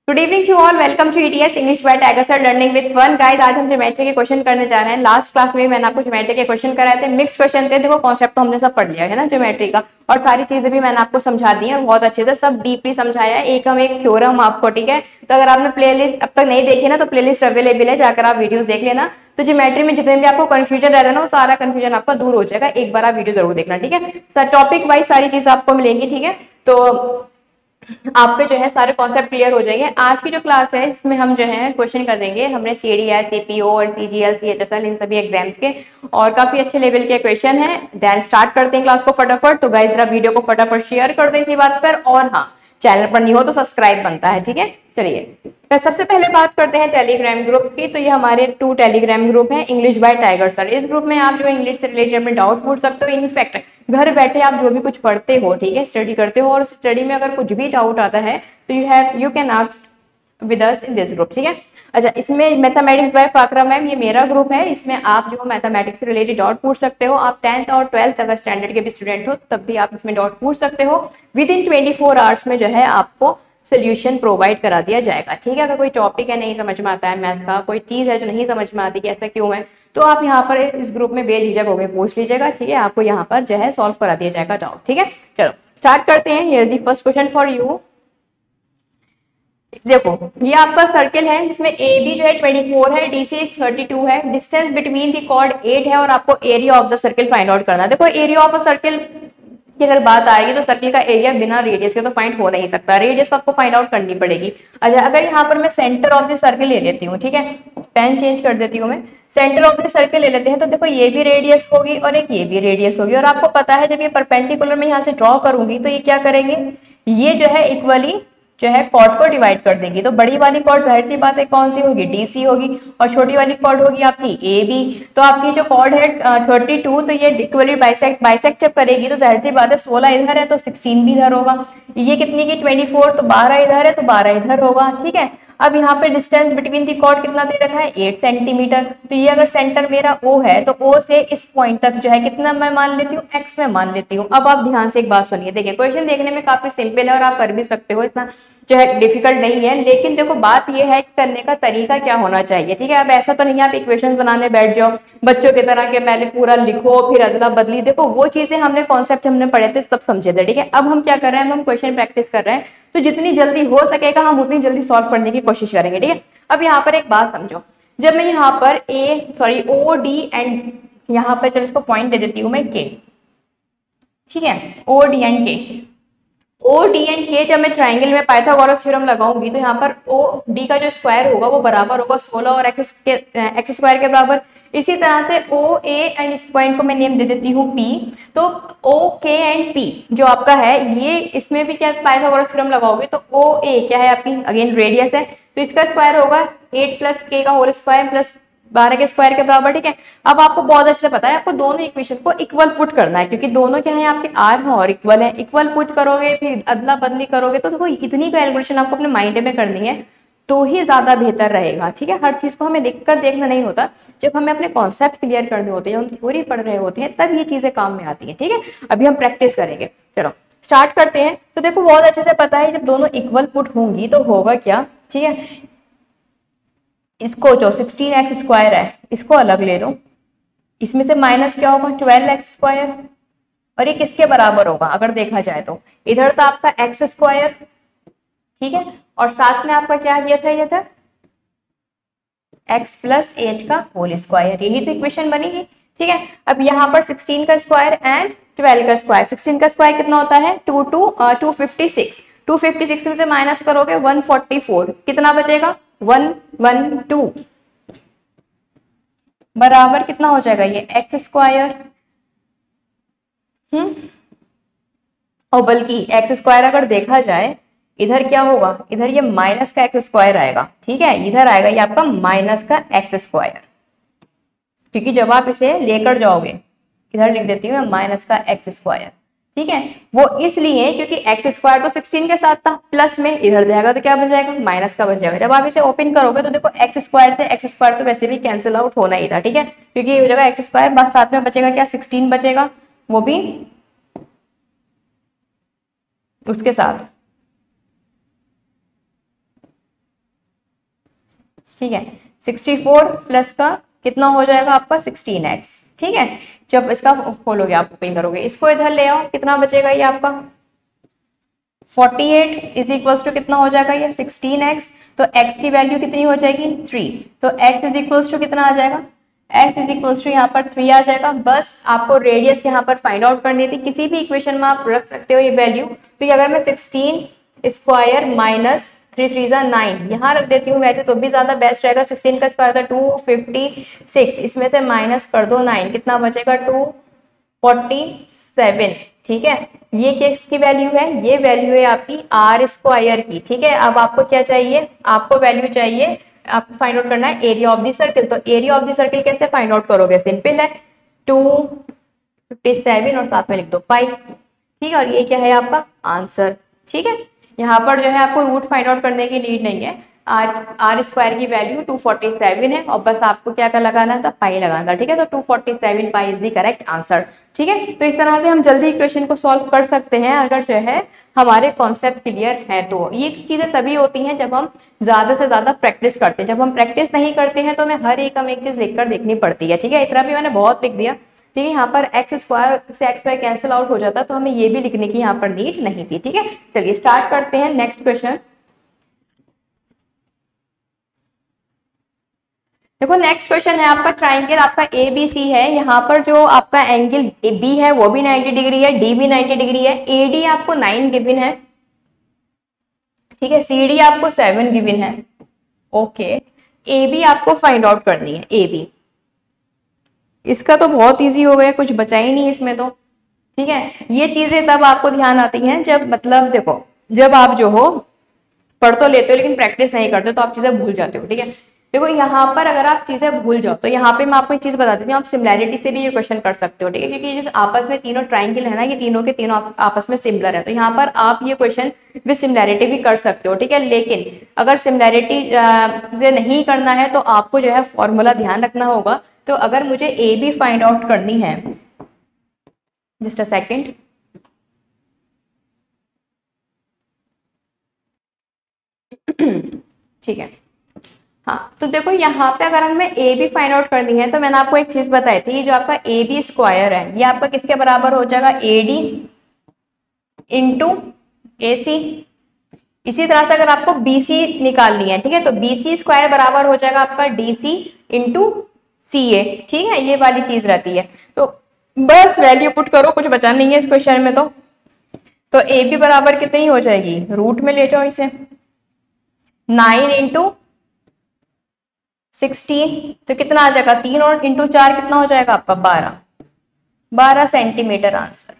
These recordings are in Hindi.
Good evening to all, welcome to ETS English by Tiger sir learning with fun. Guys, आज हम ज्योमेट्री के क्वेश्चन करने जा रहे हैं। लास्ट क्लास में मैंने आपको ज्योमेट्री के क्वेश्चन कराए थे, मिक्स क्वेश्चन थे। देखो कॉन्सेप्ट तो हमने सब पढ़ लिया है ना ज्योमेट्री का, और सारी चीजें भी मैंने आपको समझा दी है, बहुत अच्छे से सब डीपली समझाया है, एक थ्योरम आपको। ठीक है, तो अगर आपने प्लेलिस्ट अब तक नहीं देखी ना तो प्लेलिस्ट अवेलेबल है, जाकर आप वीडियोस देख लेना। तो ज्योमेट्री में जितने भी आपको कंफ्यूजन रहता है ना, वो सारा कंफ्यूजन आपका दूर हो जाएगा। एक बार आप वीडियो जरूर देखना, ठीक है सर। टॉपिक वाइज सारी चीजें आपको मिलेंगी, ठीक है, तो आपके जो है सारे कॉन्सेप्ट क्लियर हो जाएंगे। आज की जो क्लास है इसमें हम जो है क्वेश्चन कर देंगे, हमने सीडीएस, सीपीओ और सीजीएल, सीएचएसएल इन सभी एग्जाम्स के, और काफी अच्छे लेवल के क्वेश्चन है। देन स्टार्ट करते हैं क्लास को फटाफट। तो गाइस जरा वीडियो को फटाफट शेयर कर दो इसी बात पर, और हाँ चैनल पर नहीं हो तो सब्सक्राइब बनता है, ठीक है। चलिए तो सबसे पहले बात करते हैं टेलीग्राम ग्रुप्स की। तो ये हमारे 2 टेलीग्राम ग्रुप हैं, इंग्लिश बाय टाइगर सर। इस ग्रुप में आप जो इंग्लिश से रिलेटेड अपने डाउट पूछ सकते हो। इनफैक्ट घर बैठे आप जो भी कुछ पढ़ते हो, ठीक है, स्टडी करते हो, और स्टडी में अगर कुछ भी डाउट आता है तो you can ask with us in this group, ठीक है। अच्छा, इसमें मैथमेटिक्स बाय फाकरा मैम, ये मेरा ग्रुप है। इसमें आप जो मैथमेटिक्स से रिलेटेड डाउट पूछ सकते हो। आप 10th और 12th अगर स्टैंडर्ड के भी स्टूडेंट हो तब भी आप इसमें डाउट पूछ सकते हो। विद इन 24 आवर्स में जो है आपको सोल्यूशन प्रोवाइड करा दिया जाएगा, ठीक है। अगर कोई टॉपिक है नहीं समझ में आता है, मैथ्स का कोई चीज है जो नहीं समझ में आती कि ऐसा क्यों है, तो आप यहाँ पर इस ग्रुप में बेझिझक होकर पूछ लीजिएगा, ठीक है। आपको यहाँ पर जो है सॉल्व करा दिया जाएगा डाउट, ठीक है। चलो स्टार्ट करते हैं। Here is the first question for you. देखो ये आपका सर्किल है जिसमें ए बी जो है 24 है, डी सी 32 है, डिस्टेंस बिटवीन दी कॉर्ड 8 है, और आपको area of the circle find out करना है। देखो एरिया ऑफ अ सर्किल की अगर बात आ रही है तो सर्किल का एरिया बिना रेडियस के तो फाइंड हो नहीं सकता, रेडियस तो आपको फाइंड आउट करनी पड़ेगी। अच्छा, अगर यहाँ पर मैं सेंटर ऑफ द सर्किल ले लेती हूँ, ठीक है, पेन चेंज कर देती हूँ मैं, सेंटर ऑफ द सर्किल ले लेते हैं, तो देखो ये भी रेडियस होगी और एक ये भी रेडियस होगी। और आपको पता है जब ये परपेंडिकुलर में यहाँ से ड्रॉ करूंगी तो ये क्या करेंगे, ये जो है इक्वली जो है कॉर्ड को डिवाइड कर देंगी। तो बड़ी वाली कॉर्ड जाहिर सी बात है कौन सी होगी, डीसी होगी, और छोटी वाली कॉर्ड होगी आपकी ए बी। तो आपकी जो कॉर्ड है 32, तो ये इक्वली बाइसेक्ट जब करेगी तो जाहिर सी बात है 16 इधर है तो 16 भी इधर होगा। ये कितनी की 24, तो 12 इधर है तो 12 इधर होगा, ठीक है। अब यहाँ पे डिस्टेंस बिटवीन दी कॉर्ड कितना दे रखा है, 8 सेंटीमीटर। तो ये अगर सेंटर मेरा O है तो O से इस पॉइंट तक जो है कितना मैं मान लेती हूँ, X में मान लेती हूँ। अब आप ध्यान से एक बात सुनिए, देखिए क्वेश्चन देखने में काफी सिंपल है और आप कर भी सकते हो, इतना जो है डिफिकल्ट नहीं है। लेकिन देखो बात ये है कि करने का तरीका क्या होना चाहिए, ठीक है। अब ऐसा तो नहीं आप इक्वेशंस बनाने बैठ जाओ बच्चों की तरह के, पहले पूरा लिखो फिर अदला बदली। देखो वो चीजें हमने कॉन्सेप्ट हमने पढ़े थे तब समझे थे, ठीक है। अब हम क्या कर रहे हैं, हम क्वेश्चन प्रैक्टिस कर रहे हैं, तो जितनी जल्दी हो सकेगा हम उतनी जल्दी सॉल्व करने की कोशिश करेंगे, ठीक है। अब यहाँ पर एक बात समझो, जब मैं यहाँ पर ओ डी एंड यहाँ पर चलो इसको पॉइंट दे देती हूँ मैं के, ठीक है, ओ डी एंड के जब मैं ट्राइंगल में पाइथागोरस थ्योरम लगाऊंगी तो यहाँ पर ओ डी का जो स्क्वायर होगा वो बराबर होगा 16 और एक्स स्क्वायर के बराबर। इसी तरह से ओ ए एंड इस पॉइंट को मैं नेम दे देती हूँ पी। तो ओ के एंड पी जो आपका है, ये इसमें भी क्या पाइथागोरस थ्योरम लगाओगे तो ओ ए क्या है आपकी, अगेन रेडियस है, तो इसका स्क्वायर होगा 8 प्लस के का होल स्क्वायर प्लस 12 के स्क्वायर के बराबर, ठीक है। अब आपको बहुत अच्छे से पता है आपको दोनों इक्वेशन को इक्वल पुट करना है, क्योंकि दोनों क्या है आपके आर है और इक्वल है। इक्वल पुट करोगे फिर अदला बदली करोगे तो देखो इतनी कैलकुलेशन आपको अपने माइंड में करनी है तो ही ज्यादा बेहतर रहेगा, ठीक है। हर चीज को हमें लिखकर देखना नहीं होता, जब हमें अपने कॉन्सेप्ट क्लियर करने होते हैं, हम थ्योरी पढ़ रहे होते हैं, तब ये चीजें काम में आती है, ठीक है। अभी हम प्रैक्टिस करेंगे, चलो स्टार्ट करते हैं। तो देखो बहुत अच्छे से पता है जब दोनों इक्वल पुट होंगी तो होगा क्या, ठीक है। इसको जो 16x स्क्वायर है इसको अलग ले लो, इसमें से माइनस क्या होगा 12x स्क्वायर, और ये किसके बराबर होगा अगर देखा जाए तो इधर था आपका x स्क्वायर, ठीक है, और साथ में आपका क्या दिया था, ये था x प्लस 8 का होल स्क्वायर, यही तो इक्वेशन बनेगी, ठीक है। अब यहाँ पर 16 का स्क्वायर एंड 12 का स्क्वायर, 16 का स्क्वायर कितना होता है 256, 256 में से माइनस करोगे 144, कितना बचेगा 112 बराबर कितना हो जाएगा ये एक्स स्क्वायर, और बल्कि एक्स स्क्वायर अगर देखा जाए इधर क्या होगा, इधर ये माइनस का एक्स स्क्वायर आएगा, ठीक है, इधर आएगा ये आपका माइनस का एक्स स्क्वायर, क्योंकि जब आप इसे लेकर जाओगे, इधर लिख देती हूँ माइनस का एक्स स्क्वायर, ठीक है। वो इसलिए क्योंकि एक्स स्क्वायर तो 16 के साथ था, प्लस में इधर जाएगा तो क्या बन जाएगा माइनस का बन जाएगा। जब आप इसे ओपन करोगे तो देखो एक्स स्क्वायर से एक्स स्क्वायर तो वैसे भी कैंसिल आउट होना ही था, ठीक है, क्योंकि ये हो जाएगा एक्स स्क्वायर, बस साथ में बचेगा क्या 16 बचेगा, वो भी उसके साथ ठीक है। 64 प्लस का कितना हो जाएगा आपका 16x, ठीक है। जब इसका खोलोगे आप ओपन करोगे, इसको इधर ले आओ, कितना बचेगा ये आपका 48 इज इक्वल्स टू कितना हो जाएगा ये 16x। तो x की वैल्यू कितनी हो जाएगी 3, तो x इज इक्वल्स टू कितना आ जाएगा, x इज इक्वल्स टू यहाँ पर 3 आ जाएगा। बस आपको रेडियस यहाँ पर फाइंड आउट करनी थी, किसी भी इक्वेशन में आप रख सकते हो ये वैल्यू। तो अगर मैं 16 स्क्वायर माइनस 3 3 9 यहाँ रख देती हूँ वैल्यू तो भी ज्यादा बेस्ट रहेगा। 16 का स्क्वायर था 256, इसमें से माइनस कर दो 9, कितना बचेगा 247, ठीक है। ये किसकी वैल्यू है, ये वैल्यू है आपकी आर स्क्वायर की, ठीक है। अब आपको क्या चाहिए, आपको वैल्यू चाहिए, आपको फाइंड आउट करना है एरिया ऑफ द सर्कल। तो एरिया ऑफ द सर्कल कैसे फाइंड आउट करोगे, सिंपल है 257 और साथ में लिख दो पाई, ठीक है। और ये क्या है आपका आंसर, ठीक है। यहाँ पर जो है आपको रूट फाइंड आउट करने की नीड नहीं है, आर स्क्वायर की वैल्यू 247 है और बस आपको क्या क्या लगाना था, पाई लगाना था, ठीक है। तो 247 pi is the correct answer, ठीक है। तो इस तरह से हम जल्दी इक्वेशन को सॉल्व कर सकते हैं अगर जो है हमारे कॉन्सेप्ट क्लियर है। तो ये चीजें तभी होती हैं जब हम ज्यादा से ज्यादा प्रैक्टिस करते हैं। जब हम प्रैक्टिस नहीं करते हैं तो हमें हर एक चीज लिखकर देखनी पड़ती है, ठीक है। इतना भी मैंने बहुत लिख दिया, ठीक है। यहाँ पर एक्स स्क्वायर से एक्स वाई कैंसिल आउट हो जाता, तो हमें ये भी लिखने की यहाँ पर नीड नहीं थी, ठीक है। चलिए स्टार्ट करते हैं नेक्स्ट क्वेश्चन। देखो नेक्स्ट क्वेश्चन है आपका, ट्राइंगल आपका ए बी सी है। यहाँ पर जो आपका एंगल बी है वो भी 90 डिग्री है, डी भी 90 डिग्री है, ए डी आपको 9 गिवन है, ठीक है। सी डी आपको 7 गिवन है, ओके। ए बी आपको फाइंड आउट करनी है, ए बी। इसका तो बहुत इजी हो गया, कुछ बचा ही नहीं इसमें तो, ठीक है। ये चीजें तब आपको ध्यान आती हैं जब मतलब देखो, जब आप जो हो पढ़ तो लेते हो लेकिन प्रैक्टिस नहीं करते तो आप चीजें भूल जाते हो, ठीक है। देखो यहाँ पर अगर आप चीजें भूल जाओ तो यहाँ पे मैं आपको एक चीज बता देती हूँ, आप सिमिलैरिटी से भी ये क्वेश्चन कर सकते हो, ठीक है। क्योंकि जो आपस में तीनों ट्राइंगल है ना, ये तीनों के तीनों आपस में सिमिलर है, तो यहाँ पर आप ये क्वेश्चन विद सिमिलैरिटी भी कर सकते हो, ठीक है। लेकिन अगर सिमिलैरिटी नहीं करना है तो आपको जो है फॉर्मूला ध्यान रखना होगा। तो अगर मुझे ए बी फाइंड आउट करनी है, जस्ट अ सेकेंड, ठीक है। हाँ तो देखो यहाँ पे अगर हमें ए बी फाइंड आउट करनी है तो मैंने आपको एक चीज बताई थी, जो आपका ए बी स्क्वायर है ये आपका किसके बराबर हो जाएगा, ए डी इंटू ए सी। इसी तरह से अगर आपको बी सी निकालनी है, ठीक है, तो बी सी स्क्वायर बराबर हो जाएगा आपका डी सी इंटू सी ए, ठीक है। ये वाली चीज रहती है। तो बस वैल्यू पुट करो, कुछ बचा नहीं है इस क्वेश्चन में। तो ए बी बराबर कितनी हो जाएगी, रूट में ले जाओ इसे, 9 इंटू 16, तो कितना आ जाएगा 3 और इंटू 4 कितना हो जाएगा आपका 12 सेंटीमीटर आंसर,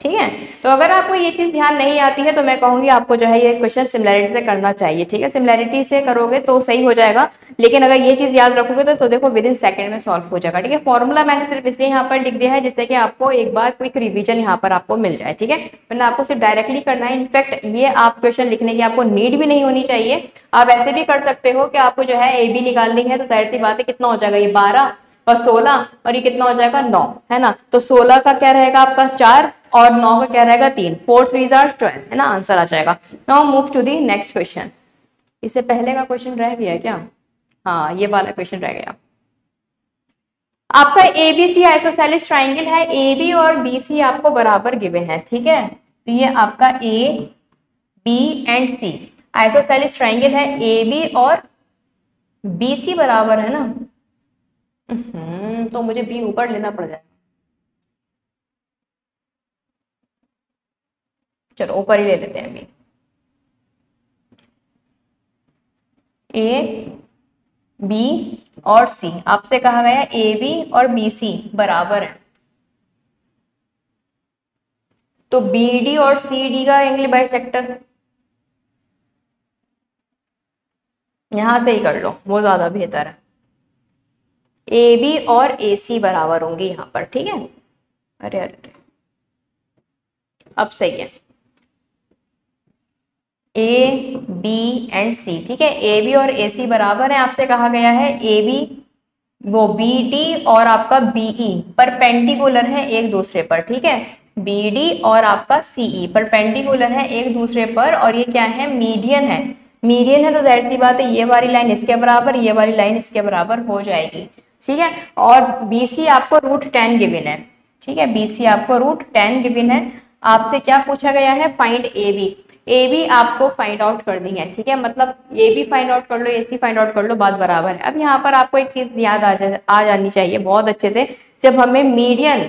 ठीक है। तो अगर आपको ये चीज ध्यान नहीं आती है तो मैं कहूंगी आपको जो है ये क्वेश्चन सिमिलैरिटी से करना चाहिए, ठीक है। सिमिलैरिटी से करोगे तो सही हो जाएगा, लेकिन अगर ये चीज याद रखोगे तो देखो विद इन सेकंड में सॉल्व हो जाएगा, ठीक है। फॉर्मूला मैंने सिर्फ इसलिए यहाँ पर लिख दिया है जिससे कि आपको एक बार क्विक रिवीजन यहाँ पर आपको मिल जाए, ठीक है। वरना आपको सिर्फ डायरेक्टली करना है। इनफैक्ट ये आप क्वेश्चन लिखने की आपको नीड भी नहीं होनी चाहिए, आप ऐसे भी कर सकते हो कि आपको जो है ए बी निकालनी है, तो जाहिर सी बात है कितना हो जाएगा, ये 12 और 16 और ये कितना हो जाएगा 9, है ना। तो 16 का क्या रहेगा आपका 4 और 9 का क्या रहेगा 3, 4 3 12, है ना, आंसर आ जाएगा। Now move to the next question. इससे पहले का क्वेश्चन रह गया क्या, हाँ ये वाला क्वेश्चन रह गया। आपका एबीसी आइसोसेलेस ट्राइंगल है, ए बी और बी सी आपको बराबर गिवन है, ठीक है। तो ये आपका A B and C isosceles triangle है, ए बी और बी सी बराबर है ना। तो मुझे बी ऊपर लेना पड़ जाएगा, चलो ऊपर ही ले लेते हैं बी। ए बी और सी आपसे कहा गया है ए बी और बी सी बराबर है, तो बी डी और सी डी का एंगल बाइसेक्टर यहां से ही कर लो, वो ज्यादा बेहतर है। ए बी और ए सी बराबर होंगे यहां पर, ठीक है। अरे अरे अब सही है, ए बी एंड सी, ठीक है। ए बी और ए सी बराबर है, आपसे कहा गया है ए बी वो बी डी और आपका बीई परपेंडिकुलर है एक दूसरे पर, ठीक है। बी डी और आपका सीई परपेंडिकुलर है एक दूसरे पर, और ये क्या है मीडियन है। मीडियन है तो जाहिर सी बात है ये वाली लाइन इसके बराबर, ये वाली लाइन इसके बराबर हो जाएगी, ठीक है। और BC आपको √10 गिवन है, ठीक है, BC आपको √10 गिवन है। आपसे क्या पूछा गया है, फाइंड AB आपको फाइंड आउट करनी है, ठीक है, मतलब AB फाइंड आउट कर लो, AC फाइंड आउट कर लो, बात बराबर है। अब यहाँ पर आपको एक चीज याद आ जानी चाहिए बहुत अच्छे से, जब हमें मीडियन,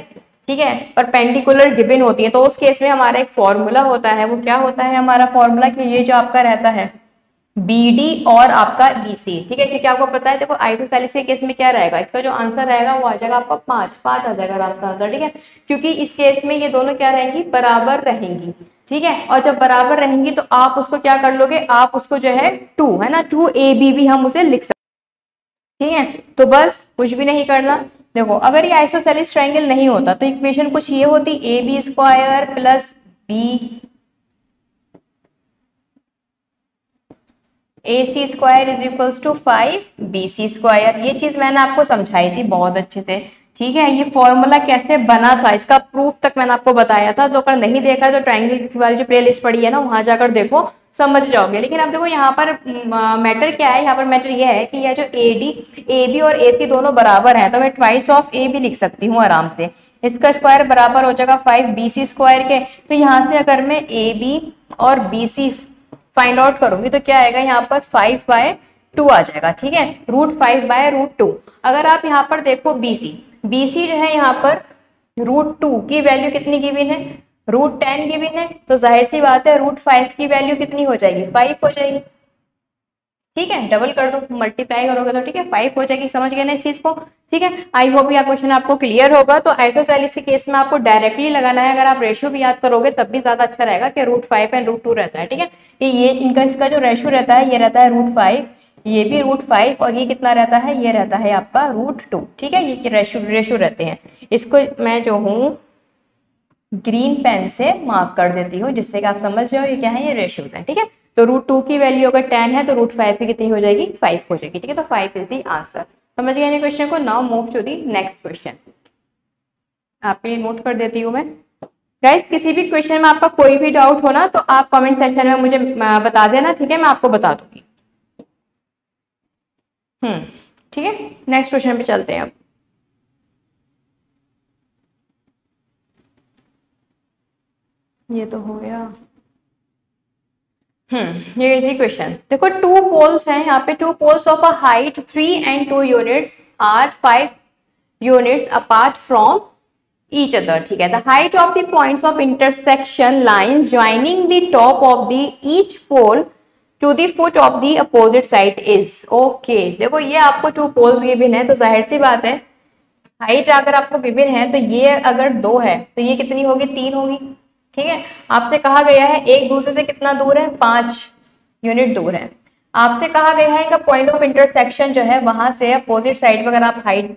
ठीक है, परपेंडिकुलर गिवन होती है तो उस केस में हमारा एक फॉर्मूला होता है। वो क्या होता है हमारा फॉर्मूला, कि ये जो आपका रहता है BD और आपका BC, ठीक है, क्योंकि आपको पता है देखो आइसोसेलेस के केस में क्या रहेगा, इसका जो आंसर रहेगा वो आ जाएगा आपका 5 आ जाएगा आराम से आंसर, ठीक है, क्योंकि इस केस में ये दोनों क्या रहेंगी, बराबर रहेंगी, ठीक है। और जब बराबर रहेंगी तो आप उसको क्या कर लोगे, आप उसको जो है 2 है ना, 2AB भी हम उसे लिख सकते, ठीक है। तो बस कुछ भी नहीं करना। देखो अगर ये आइसोसेलेस ट्रायंगल नहीं होता तो इक्वेशन कुछ ये होती, AB² plus AC² is equals to 5BC²। ये चीज मैंने आपको समझाई थी बहुत अच्छे से, ठीक है। ये फॉर्मूला कैसे बना था इसका प्रूफ तक मैंने आपको बताया था, तो अगर नहीं देखा तो ट्रायंगल वाली जो प्लेलिस्ट पड़ी है ना वहां जाकर देखो, समझ जाओगे। लेकिन अब देखो यहाँ पर मैटर क्या है, यहाँ पर मैटर ये है कि यह जो AB और AC दोनों बराबर हैं तो मैं ट्वाइस ऑफ A भी लिख सकती हूँ आराम से, इसका स्क्वायर बराबर हो जाएगा 5BC² के। तो यहाँ से अगर मैं AB और BC फाइंड आउट करूंगी तो क्या आएगा, यहाँ पर 5/2 आ जाएगा, ठीक है, √5/√2। अगर आप यहाँ पर देखो BC जो है यहाँ पर √2 की वैल्यू कितनी गिवन है, √10 गिवन है, तो जाहिर सी बात है √5 की वैल्यू कितनी हो जाएगी, 5 हो जाएगी, ठीक है। डबल कर दो, मल्टीप्लाई करोगे तो ठीक है 5 हो जाएगी। समझ गए ना इस चीज को, ठीक है। आई होप यह क्वेश्चन आपको क्लियर होगा। तो आइसोसेलेस के केस में आपको डायरेक्टली लगाना है, अगर आप रेशियो भी याद करोगे तब भी ज्यादा अच्छा रहेगा कि √5 एंड √2 रहता है, ठीक है। ये इनका इसका जो रेशियो रहता है ये रहता है √5, ये भी √5, और ये कितना रहता है, ये रहता है आपका √2, ठीक है। ये रेशियो रहते हैं। इसको मैं जो हूँ ग्रीन पेन से मार्क कर देती हूँ जिससे कि आप समझ जाओ ये क्या है, ये रेशियोज है, ठीक है। तो √2 की वैल्यू अगर 10 है तो √5 की कितनी हो जाएगी, 5 हो जाएगी, ठीक है। तो 5 इज द आंसर। समझ गए क्वेश्चन को। Now move to the next question. आपके लिए नोट कर देती हूँ मैं। गाइस किसी भी क्वेश्चन में आपका कोई भी डाउट हो ना तो आप कमेंट सेक्शन में मुझे बता देना, ठीक है, मैं आपको बता दूंगी। ठीक है, नेक्स्ट क्वेश्चन पे चलते हैं अब। ये तो हो गया। Here is the question। देखो 2 poles हैं यहाँ पे, 2 poles of a height 3 and 2 units are 5 units apart from each other, ठीक है। The height of the points of intersection lines joining the top of the each pole to the foot of the opposite side is okay। देखो ये आपको 2 poles गिवन है तो जाहिर सी बात है हाइट अगर आपको गिवन है तो ये अगर 2 है तो ये कितनी होगी, 3 होगी, ठीक है। आपसे कहा गया है एक दूसरे से कितना दूर है, 5 यूनिट दूर है। आपसे कहा गया है इनका पॉइंट ऑफ इंटरसेक्शन जो है वहां से अपोजिट साइड पर अगर आप हाइट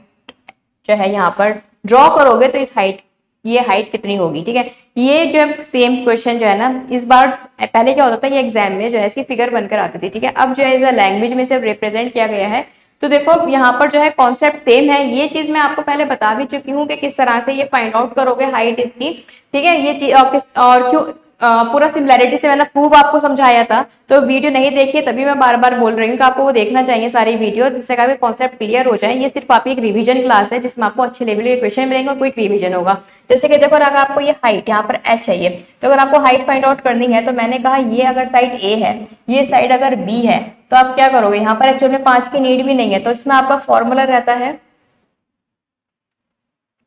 जो है यहाँ पर ड्रॉ करोगे तो इस हाइट, ये हाइट कितनी होगी, ठीक है। ये जो सेम क्वेश्चन जो है ना इस बार, पहले क्या होता था ये एग्जाम में जो है इसकी फिगर बनकर आती थी, ठीक है। अब जो है लैंग्वेज में सिर्फ रिप्रेजेंट किया गया है। तो देखो यहाँ पर जो है कॉन्सेप्ट सेम है। ये चीज मैं आपको पहले बता भी चुकी हूँ कि किस तरह से ये फाइंड आउट करोगे हाइट इसकी, ठीक है। ये चीज और क्यों पूरा सिमिलैरिटी से मैंने प्रूफ आपको समझाया था, तो वीडियो नहीं देखी तभी मैं बार बार बोल रही हूँ कि आपको वो देखना चाहिए सारी वीडियो, जिससे कि कॉन्सेप्ट क्लियर हो जाए। ये सिर्फ आपकी एक रिवीजन क्लास है जिसमें आपको अच्छे लेवल के क्वेश्चन मिलेंगे और क्विक रिवीजन होगा। जैसे कि देखो अगर आपको ये हाइट यहाँ पर h है, ये तो अगर आपको हाइट फाइंड आउट करनी है तो मैंने कहा ये अगर साइड A है, ये साइड अगर B है, तो आप क्या करोगे, यहाँ पर एक्चुअल में 5 की नीड भी नहीं है, तो इसमें आपका फॉर्मूला रहता है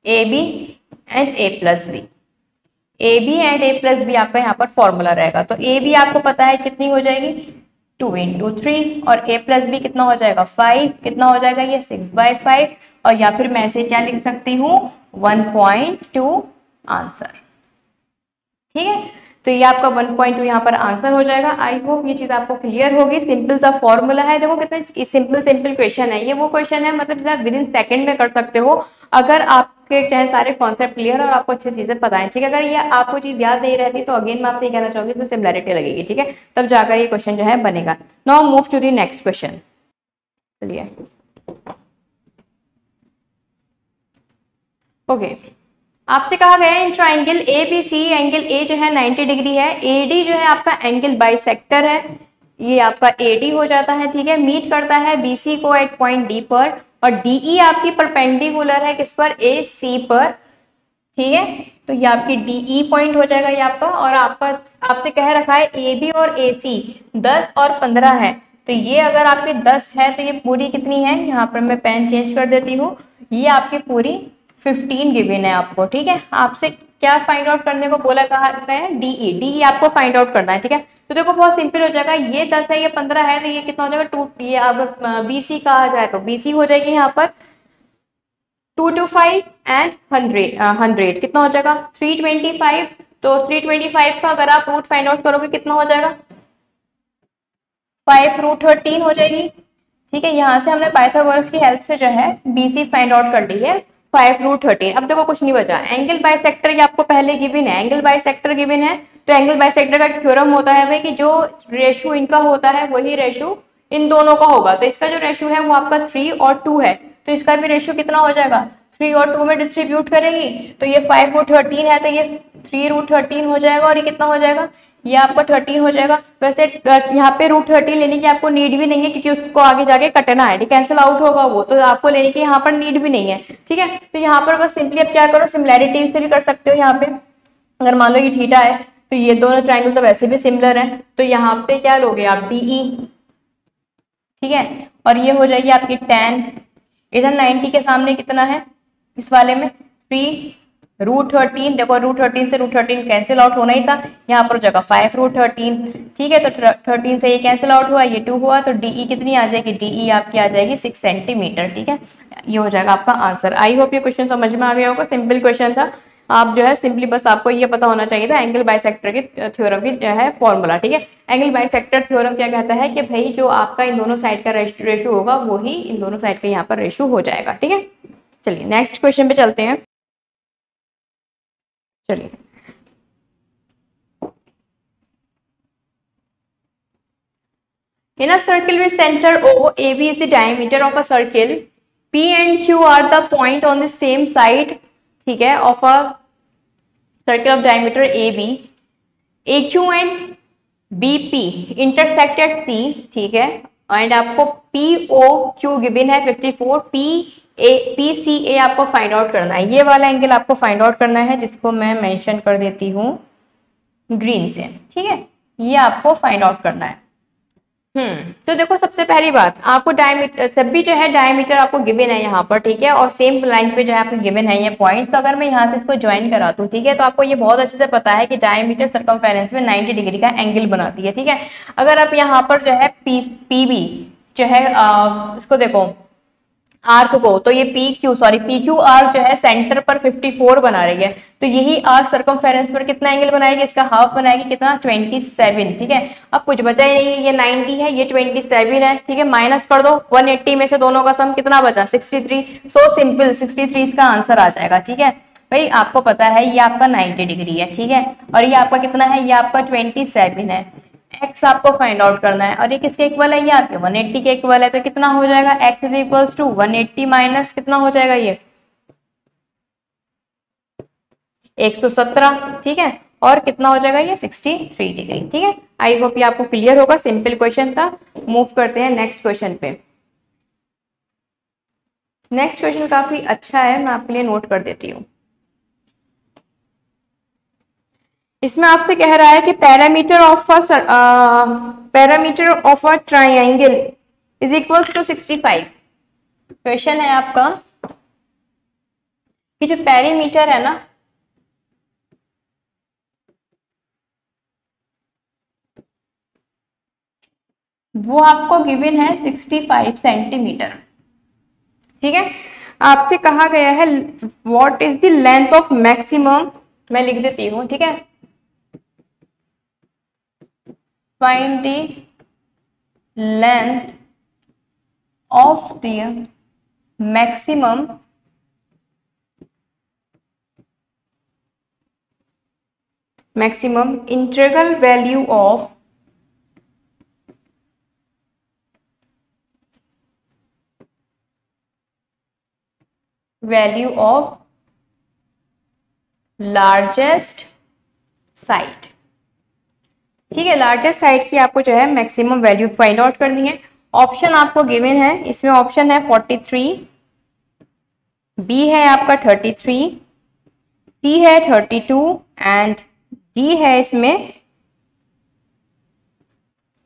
AB and A+B। AB and A+B आपका यहाँ पर फॉर्मूला रहेगा। तो AB आपको पता है कितनी हो जाएगी, 2 × 3, और A+B कितना हो जाएगा, 5, कितना हो जाएगा ये 6/5, और या फिर मैं इसे क्या लिख सकती हूँ 1.2 आंसर, ठीक है। तो ये आपका 1.2 यहाँ पर आंसर हो जाएगा। आई होप ये चीज आपको क्लियर होगी। सिंपल सा फॉर्मूला है। देखो कितना सिंपल क्वेश्चन है। ये वो क्वेश्चन है मतलब आप विद इन सेकंड में कर सकते हो अगर आपके चाहे सारे कॉन्सेप्ट क्लियर और आपको अच्छी चीजें पता है, ठीक है। अगर ये आपको चीज याद नहीं रहती तो अगेन मैं आपसे कहना चाहूंगी इसमें सिमिलैरिटी लगेगी, ठीक है, तब जाकर ये क्वेश्चन जो है बनेगा। Now move to the next question. चलिए ओके, आपसे कहा गया है in triangle ABC angle A जो है 90 डिग्री है, AD जो है आपका एंगल बाइसेक्टर है, ये आपका AD हो जाता है, ठीक है, मीट करता है BC को एट पॉइंट D पर, और DE आपकी परपेंडिकुलर है किस पर, AC पर, ठीक है। तो ये आपकी DE पॉइंट हो जाएगा ये आपका, और आपका आपसे कह रखा है AB और AC 10 और 15 है, तो ये अगर आपके 10 है तो ये पूरी कितनी है, यहाँ पर मैं पेन चेंज कर देती हूँ, ये आपकी पूरी 15 गिवन है आपको, ठीक है। आपसे क्या फाइंड आउट करने को बोला कहा है, DE आपको फाइंड आउट करना है, ठीक है। तो देखो बहुत सिंपल हो जाएगा, ये 10 है ये 15 है, तो ये कितना हो जाएगा 2, ये अब BC कहा जाए तो BC हो जाएगी यहाँ पर 225 एंड 100 कितना हो जाएगा 325, तो 325 का अगर आप रूट फाइंड आउट करोगे कितना हो जाएगा 5√13 हो जाएगी, ठीक है। यहाँ से हमने पाइथागोरस की हेल्प से जो है BC फाइंड आउट कर ली है 5√13। अब देखो कुछ नहीं बचा, एंगल बाइसेक्टर ये आपको पहले गिवन है, एंगल बाइसेक्टर गिवन है, तो एंगल बाइसेक्टर का थ्योरम होता है भाई कि जो रेशो इनका होता है वही रेशो इन दोनों का होगा, तो इसका जो रेशो है वो आपका 3 और 2 है, तो इसका भी रेशो कितना हो जाएगा 3 और 2 में डिस्ट्रीब्यूट करेंगी, तो ये 5√13 है, तो ये 3√13 हो जाएगा, और ये कितना हो जाएगा, ये आपका 13 हो जाएगा। वैसे यहाँ पे √13 लेने की आपको नीड भी नहीं है, क्योंकि उसको आगे जाके कटना है, कैंसिल आउट होगा वो, तो आपको लेने की यहाँ पर नीड भी नहीं है, ठीक है। तो यहाँ पर बस सिंपली अब क्या करो, सिमिलैरिटी से भी कर सकते हो। यहाँ पे अगर मान लो ये थीटा है, तो ये दोनों ट्राइंगल तो वैसे भी सिमिलर है, तो यहाँ पे क्या लोगे आप DE, ठीक है, और ये हो जाएगी आपकी tan, इधर 90 के सामने कितना है इस वाले में 3√13, देखो √13 से √13 कैंसिल आउट होना ही था, यहाँ पर जगह 5√13, ठीक है, तो 13 से ये कैंसिल आउट हुआ, ये 2 हुआ, तो DE कितनी आ जाएगी, DE आपकी आ जाएगी 6 सेंटीमीटर, ठीक है। ये हो जाएगा आपका आंसर। आई होप ये क्वेश्चन समझ में आ गया होगा, सिंपल क्वेश्चन था। आप जो है सिंपली बस आपको ये पता होना चाहिए था एंगल बाइसेक्टर की थ्योरम की जो है फॉर्मूला, ठीक है। एंगल बाइसेक्टर थ्योरम क्या कहता है कि भाई जो आपका इन दोनों साइड का रेशो होगा वही इन दोनों साइड का यहाँ पर रेशो हो जाएगा, ठीक है। चलिए नेक्स्ट क्वेश्चन पे चलते हैं। चलिए in a circle with center O, AB is the diameter of a circle, P and Q are the point on the same side, ठीक है, of a circle of diameter AB, AQ and BP intersect at C, ठीक है, एंड आपको POQ गिवन है 54, PCA आपको फाइंड आउट करना है, ये वाला एंगल आपको फाइंड आउट करना है, जिसको मैं मेंशन कर देती हूँ ग्रीन से, ठीक है, ये आपको फाइंड आउट करना है। तो देखो सबसे पहली बात आपको डायमीटर, सब भी जो है डायमीटर आपको गिवन है यहाँ पर, ठीक है, और सेम लाइन पे जो है आपको गिवन है ये पॉइंट्स, तो अगर मैं यहाँ से इसको ज्वाइन करा दूँ, ठीक है, तो आपको ये बहुत अच्छे से पता है कि डायमीटर सर्कमफेरेंस में 90 डिग्री का एंगल बनाती है, ठीक है। अगर आप यहाँ पर जो है PB जो है इसको देखो आर्क को, तो ये PQ आर्क जो है सेंटर पर 54 बना रही है, तो यही आर्क सर्कमफेरेंस पर कितना एंगल बनाएगी, इसका हाफ बनाएगी कितना 27, ठीक है। अब कुछ बचा ही नहीं है, ये 90 है ये 27 है, ठीक है, माइनस कर दो 180 में से दोनों का सम कितना बचा 63, सो सिंपल 63 इसका आंसर आ जाएगा, ठीक है। भाई आपको पता है ये आपका 90 डिग्री है, ठीक है, और ये आपका कितना है, ये आपका 27 है, x आपको फाइंड आउट करना है, और ये किसके इक्वल है, ये आपके 180 के इक्वल है, तो कितना हो जाएगा x is equals to 180 minus कितना हो जाएगा ये 117, ठीक है, और कितना हो जाएगा ये 63 डिग्री, ठीक है। आई होप ये आपको क्लियर होगा, सिंपल क्वेश्चन था। मूव करते हैं नेक्स्ट क्वेश्चन पे। नेक्स्ट क्वेश्चन काफी अच्छा है, मैं आपके लिए नोट कर देती हूँ। इसमें आपसे कह रहा है कि parameter of a triangle is equals to 65। Question है आपका कि जो पेरीमीटर है ना वो आपको गिवन है 65 सेंटीमीटर, ठीक है। आपसे कहा गया है what is the length of maximum, मैं लिख देती हूँ, ठीक है, find the length of the maximum integral value of largest side, ठीक है, लार्जेस्ट साइड की आपको जो है मैक्सिमम वैल्यू फाइंड आउट करनी है। ऑप्शन आपको गिवन है, इसमें ऑप्शन है 43, बी है आपका 33, सी है 32 एंड डी है इसमें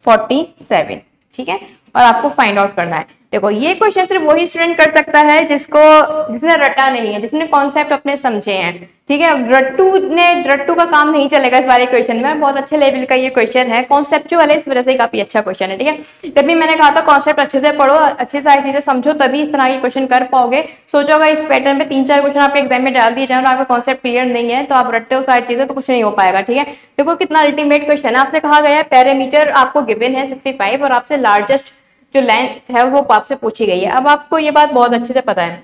47। ठीक है, और आपको फाइंड आउट करना है। देखो ये क्वेश्चन सिर्फ वही स्टूडेंट कर सकता है जिसने रटा नहीं है, जिसने कॉन्सेप्ट अपने समझे हैं। ठीक है, रट्टू का काम नहीं चलेगा इस वाले क्वेश्चन में। बहुत अच्छे लेवल का ये क्वेश्चन है, कॉन्सेप्चुअल है, इस वजह से काफी अच्छा क्वेश्चन है। ठीक है, तभी मैंने कहा था कॉन्सेप्ट अच्छे से पढ़ो, अच्छी सारी चीजें समझो, तभी इस तरह के क्वेश्चन कर पाओगे। सोचो अगर इस पैटर्न में 3-4 क्वेश्चन आपके एग्जाम में डाल दिए जाए और आपका कॉन्सेप्ट क्लियर नहीं है तो आप रटते हो सारी चीजें तो कुछ नहीं हो पाएगा। ठीक है, देखो कितना अल्टीमेट क्वेश्चन है। आपसे कहा गया है पैरामीटर आपको गिवन है 65 और आपसे लार्जेस्ट जो लेंथ है वो आपसे पूछी गई है। अब आपको ये बात बहुत अच्छे से पता है,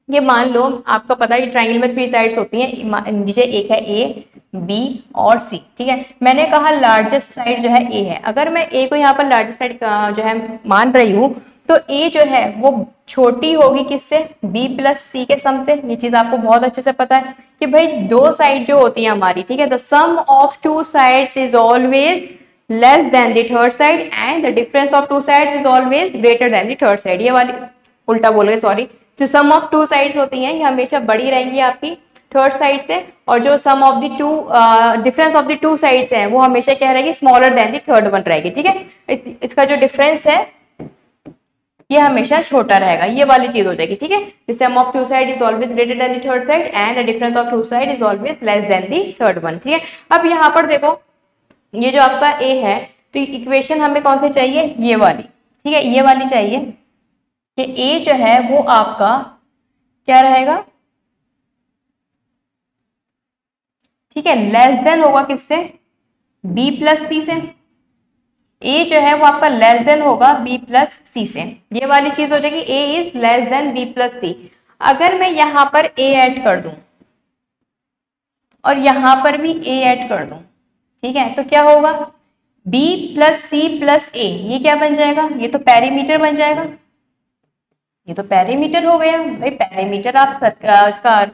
ये मान लो आपको पता है कि ट्राइंगल में 3 साइड्स होती हैं, नीचे एक है ए, बी और सी। ठीक है, मैंने कहा लार्जेस्ट साइड जो है ए है। अगर मैं ए को यहाँ पर लार्जेस्ट साइड जो है मान रही हूँ तो ए जो है वो छोटी होगी किससे, बी प्लस सी के सम से। ये चीज आपको बहुत अच्छे से पता है कि भाई दो साइड जो होती है हमारी, ठीक है, the sum of two sides is always less than the third side and the difference of two sides is always greater than the third side. ये वाली उल्टा बोल गए, सॉरी। जो सम ऑफ टू साइड्स होती हैं ये हमेशा बड़ी रहेंगी आपकी थर्ड साइड से, और जो sum of the two difference of the two sides हैं वो हमेशा क्या रहेगी, smaller than the third one रहेगी। ठीक है, इसका जो डिफरेंस है ये हमेशा छोटा रहेगा, ये वाली चीज हो जाएगी। ठीक है, the sum of two side is always greater than the third side and the difference of two side is always less than the third one. ठीक है, अब यहाँ पर देखो ये जो आपका ए है तो इक्वेशन हमें कौन सी चाहिए, ये वाली। ठीक है, ये वाली चाहिए कि ए जो है वो आपका क्या रहेगा, ठीक है, लेस देन होगा किससे, बी प्लस सी से। ए जो है वो आपका लेस देन होगा बी प्लस सी से, ये वाली चीज हो जाएगी, A is less than B plus C. अगर मैं यहां पर ए ऐड कर दूं और यहां पर भी ए ऐड कर दूं, ठीक है, तो क्या होगा, b प्लस सी प्लस ए, ये क्या बन जाएगा, ये तो पेरीमीटर बन जाएगा। ये तो पेरीमीटर हो गया भाई। पेरीमीटर आप इसका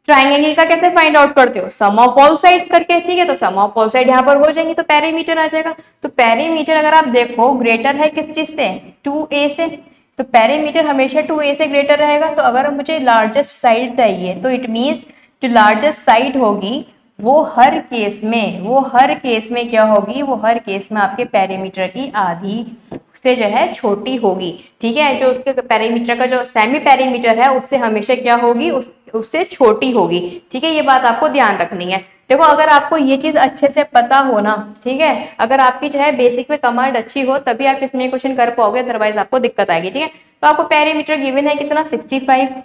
ट्राइंगल का कैसे फाइंड आउट करते हो, सम ऑफ ऑल साइड करके। ठीक है, तो सम ऑफ ऑल साइड यहाँ पर हो जाएंगी तो पेरीमीटर आ जाएगा। तो पेरीमीटर अगर आप देखो ग्रेटर है किस चीज से, 2a से, तो पेरीमीटर हमेशा 2a से ग्रेटर रहेगा। तो अगर मुझे लार्जेस्ट साइड चाहिए तो इट मीन्स जो लार्जेस्ट साइड होगी वो हर केस में क्या होगी, वो हर केस में आपके पेरीमीटर की आधी से जो है छोटी होगी। ठीक है, जो उसके पेरीमीटर का जो सेमी पेरीमीटर है उससे हमेशा क्या होगी, उससे छोटी होगी। ठीक है, ये बात आपको ध्यान रखनी है। देखो अगर आपको ये चीज अच्छे से पता हो ना, ठीक है, अगर आपकी जो है बेसिक में कमांड अच्छी हो तभी आप इसमें क्वेश्चन कर पाओगे, अदरवाइज आपको दिक्कत आएगी। ठीक है, तो आपको पेरीमीटर गिवन है कितना, 65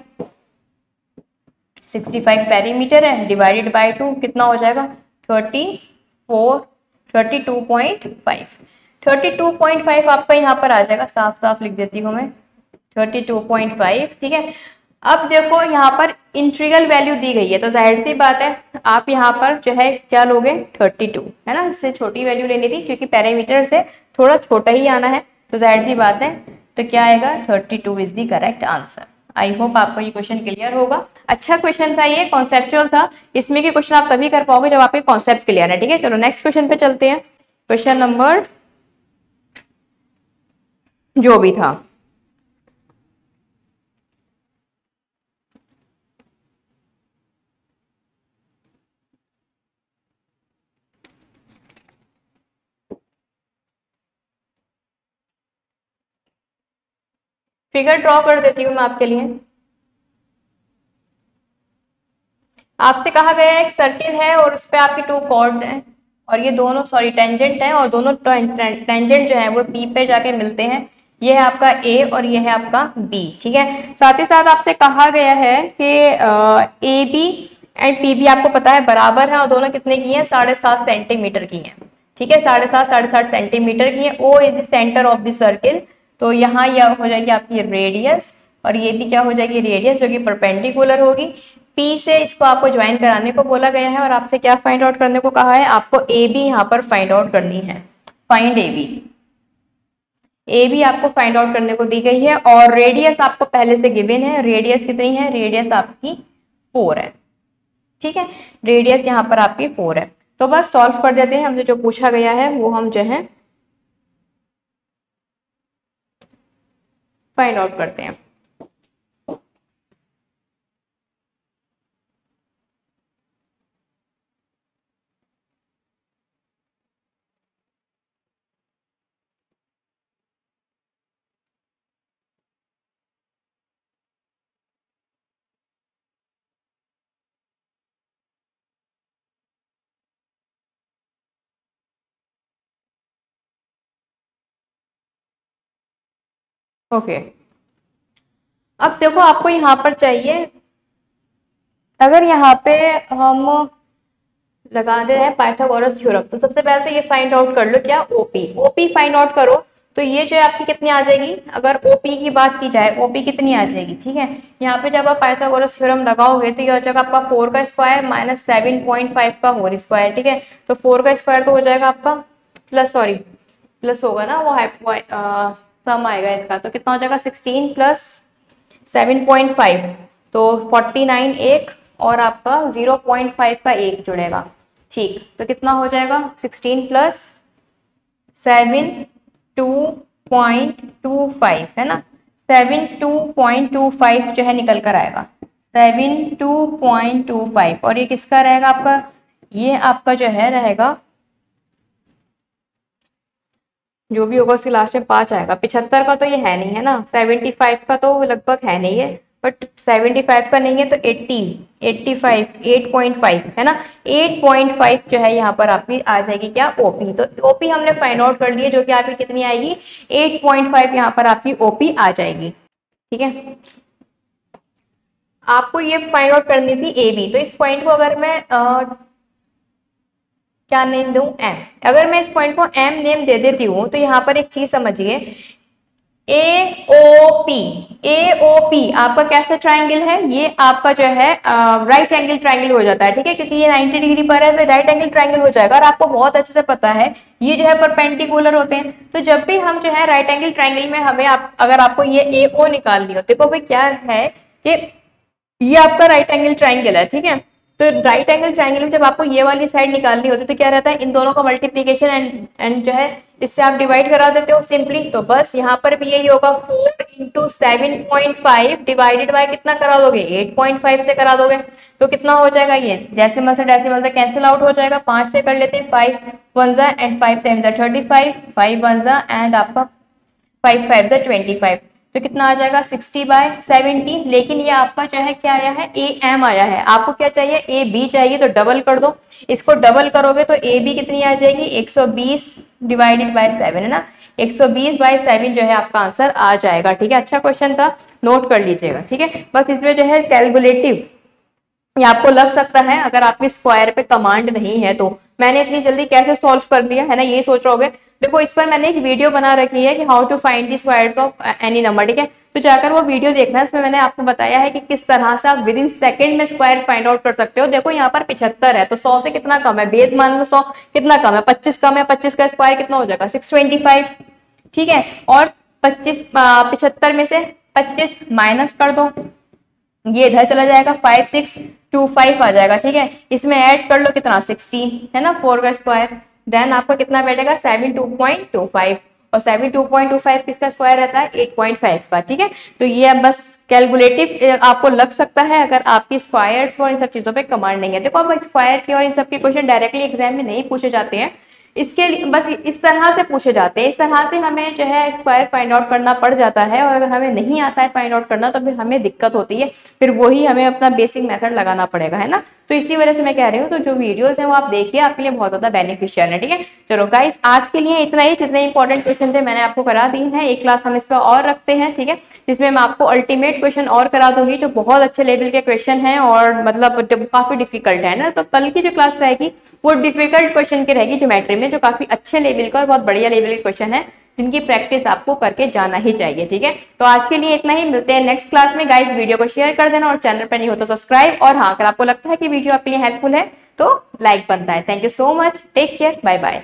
पेरीमीटर है, डिवाइडेड बाय 2 कितना हो जाएगा, 32.5 आपका यहाँ पर आ जाएगा। साफ साफ लिख देती हूँ मैं, 32.5। ठीक है, अब देखो यहाँ पर इंटीग्रल वैल्यू दी गई है तो जाहिर सी बात है आप यहाँ पर जो है क्या लोगे, 32, है ना, इससे छोटी वैल्यू लेनी थी क्योंकि पेरीमीटर से थोड़ा छोटा ही आना है, तो जाहिर सी बात है तो क्या आएगा, 32 is the correct answer. I hope आपको ये क्वेश्चन क्लियर होगा। अच्छा क्वेश्चन था, ये कॉन्सेप्चुअल था, इसमें के क्वेश्चन आप तभी कर पाओगे जब आपके कॉन्सेप्ट क्लियर है। ठीक है, चलो नेक्स्ट क्वेश्चन पे चलते हैं। क्वेश्चन नंबर जो भी था, फिगर ड्रॉ कर देती हूँ मैं आपके लिए। आपसे कहा गया है एक सर्किल है और उस पर आपके 2 कॉर्ड हैं और ये दोनों टेंजेंट हैं और दोनों टेंजेंट जो है वो पी पे जाके मिलते हैं। ये है आपका ए और ये है आपका बी। ठीक है, साथ ही साथ आपसे कहा गया है कि A B and P B आपको पता है बराबर है और दोनों कितने की हैं, 7.5 सेंटीमीटर की हैं। ठीक है, 7.5 सेंटीमीटर की है। O is the centre of the circle, तो यहाँ यह हो जाएगी आपकी रेडियस और ये भी क्या हो जाएगी, रेडियस, जो कि परपेंडिकुलर होगी। पी से इसको आपको ज्वाइन कराने को बोला गया है और आपसे क्या फाइंड आउट करने को कहा है, आपको ए बी यहाँ पर फाइंड आउट करनी है। फाइंड ए बी आपको फाइंड आउट करने को दी गई है और रेडियस आपको पहले से गिवन है। रेडियस कितनी है, रेडियस आपकी 4 है। ठीक है, रेडियस यहाँ पर आपकी 4 है। तो बस सॉल्व कर देते हैं, हमसे जो पूछा गया है वो हम जो है फाइंड आउट करते हैं। ओके, अब देखो आपको यहाँ पर चाहिए, अगर यहाँ पे हम लगा दे रहे हैं पाइथागोरस थ्योरम, तो सबसे पहले तो ये फाइंड आउट कर लो क्या, ओपी। ओपी फाइंड आउट करो तो ये जो है आपकी कितनी आ जाएगी, अगर ओपी की बात की जाए ओपी कितनी आ जाएगी, ठीक है। यहाँ पे जब आप पाइथागोरस थ्योरम लगाओगे तो ये हो जाएगा आपका 4 का स्क्वायर माइनस 7.5 का होल स्क्वायर, ठीक है। तो 4 का स्क्वायर तो हो जाएगा आपका प्लस, सॉरी प्लस होगा ना, वो सम आएगा इसका, तो कितना हो जाएगा 16 प्लस 7.5, तो 49 एक और आपका 0.5 का एक जुड़ेगा, ठीक। तो कितना हो जाएगा 16 प्लस 72.25 है ना, 72.25 जो है निकल कर आएगा, 72.25। और ये किसका रहेगा आपका, ये आपका जो है रहेगा, जो भी होगा उसके लास्ट में 5 आएगा। 75 का तो ये है नहीं है ना, 75 का तो लगभग है नहीं है, बट 75 का नहीं है तो 80, 85, 8.5 है ना, 8.5 जो है यहाँ पर आपकी आ जाएगी क्या, ओपी। तो ओपी हमने फाइंड आउट कर लिए, जो कि आपकी कितनी आएगी 8.5 यहाँ पर आपकी ओपी आ जाएगी, ठीक है। आपको ये फाइंड आउट करनी थी ए बी, तो इस पॉइंट को अगर मैं क्या नेम दूं, एम। अगर मैं इस पॉइंट को एम नेम दे देती हूँ तो यहाँ पर एक चीज समझिए, AOP आपका कैसा ट्राइंगल है, ये आपका जो है राइट एंगल ट्राइंगल हो जाता है, ठीक है, क्योंकि ये 90 डिग्री पर है तो राइट एंगल ट्राइंगल हो जाएगा। और आपको बहुत अच्छे से पता है ये जो है परपेंडिकुलर होते हैं, तो जब भी हम जो है राइट एंगल ट्राइंगल में हमें अगर आपको ये AO निकालनी हो, देखो भाई क्या है कि ये आपका राइट एंगल ट्राइंगल है, ठीक है। तो राइट एंगल ट्राइंगल में जब आपको ये वाली साइड निकालनी होती है तो क्या रहता है, इन दोनों का मल्टीप्लीकेशन एंड जो है इससे आप डिवाइड करा देते हो सिंपली। तो बस यहाँ पर भी यही होगा, 4 इंटू 7.5 डिवाइडेड बाय कितना करा दोगे, 8.5 से करा दोगे, तो कितना हो जाएगा, ये डेसिमल से डेसिमल से कैंसिल आउट हो जाएगा, 5 से कर लेते हैं, 5 1 जा एंड 5 7 जा 35, 5 1 जा एंड आपका 5 5 जा 25, तो कितना आ जाएगा 60/70। लेकिन ये आपका जो है क्या आया है, AM आया है, आपको क्या चाहिए AB चाहिए, तो डबल कर दो, इसको डबल करोगे तो AB कितनी आ जाएगी 120 डिवाइडेड बाय 7 है ना, 120/7 जो है आपका आंसर आ जाएगा, ठीक है। अच्छा क्वेश्चन था, नोट कर लीजिएगा, ठीक है। बस इसमें जो है कैलकुलेटिव ये आपको लग सकता है, अगर आपके स्क्वायर पे कमांड नहीं है तो मैंने इतनी जल्दी कैसे सॉल्व कर लिया है ना, ये सोच रहे होगे। देखो इस पर मैंने एक वीडियो बना रखी है कि how to find the squares of any number, ठीक है, तो जाकर वो वीडियो देखना है, उसमें मैंने आपको बताया है कि किस तरह से आप विद इन सेकंड में स्क्वायर फाइंड आउट कर सकते हो। देखो यहाँ पर 75 है तो 100 से कितना कम है, बेस मान लो 100 कितना कम है, 25 कम है, 25 का स्क्वायर कितना हो जाएगा 625, ठीक है। और 75 में से 25 माइनस कर दो, ये इधर चला जाएगा, 5625 आ जाएगा, ठीक है। इसमें ऐड कर लो कितना 16 है ना, 4 का स्क्वायर, देन आपका कितना बैठेगा 72.25, और 72.25 किसका स्क्वायर रहता है 8.5 का, ठीक है। तो ये अब बस कैलकुलेटिव आपको लग सकता है अगर आपकी स्क्वायर्स और इन सब चीजों पे कमांड नहीं है। देखो अब स्क्वायर के और इन सब के क्वेश्चन डायरेक्टली एग्जाम में नहीं पूछे जाते हैं, इसके लिए बस इस तरह से पूछे जाते हैं, इस तरह से हमें जो है स्क्वायर फाइंड आउट करना पड़ जाता है, और अगर हमें नहीं आता है फाइंड आउट करना तो फिर हमें दिक्कत होती है, फिर वही हमें अपना बेसिक मेथड लगाना पड़ेगा, है ना। तो इसी वजह से मैं कह रही हूँ, तो जो वीडियोस हैं वो आप देखिए, आपके लिए बहुत ज्यादा बेनिफिशियल है, ठीक है। चलो गाइस आज के लिए इतना ही, जितने इंपॉर्टेंट क्वेश्चन थे मैंने आपको करा दिए हैं, एक क्लास हम इस पर और रखते हैं, ठीक है, जिसमें मैं आपको अल्टीमेट क्वेश्चन और करा दूंगी जो बहुत अच्छे लेवल के क्वेश्चन है और मतलब काफी डिफिकल्ट है ना। तो कल की जो क्लास रहेगी वो डिफिकल्ट क्वेश्चन की रहेगी ज्योमेट्री में, जो काफी अच्छे लेवल का और बहुत बढ़िया लेवल के क्वेश्चन है जिनकी प्रैक्टिस आपको करके जाना ही चाहिए, ठीक है। तो आज के लिए इतना ही, मिलते हैं नेक्स्ट क्लास में। गाइस वीडियो को शेयर कर देना और चैनल पर नहीं हो तो सब्सक्राइब, और हाँ अगर आपको लगता है कि वीडियो आपके लिए हेल्पफुल है तो लाइक बनता है। Thank you so much, take care, bye bye.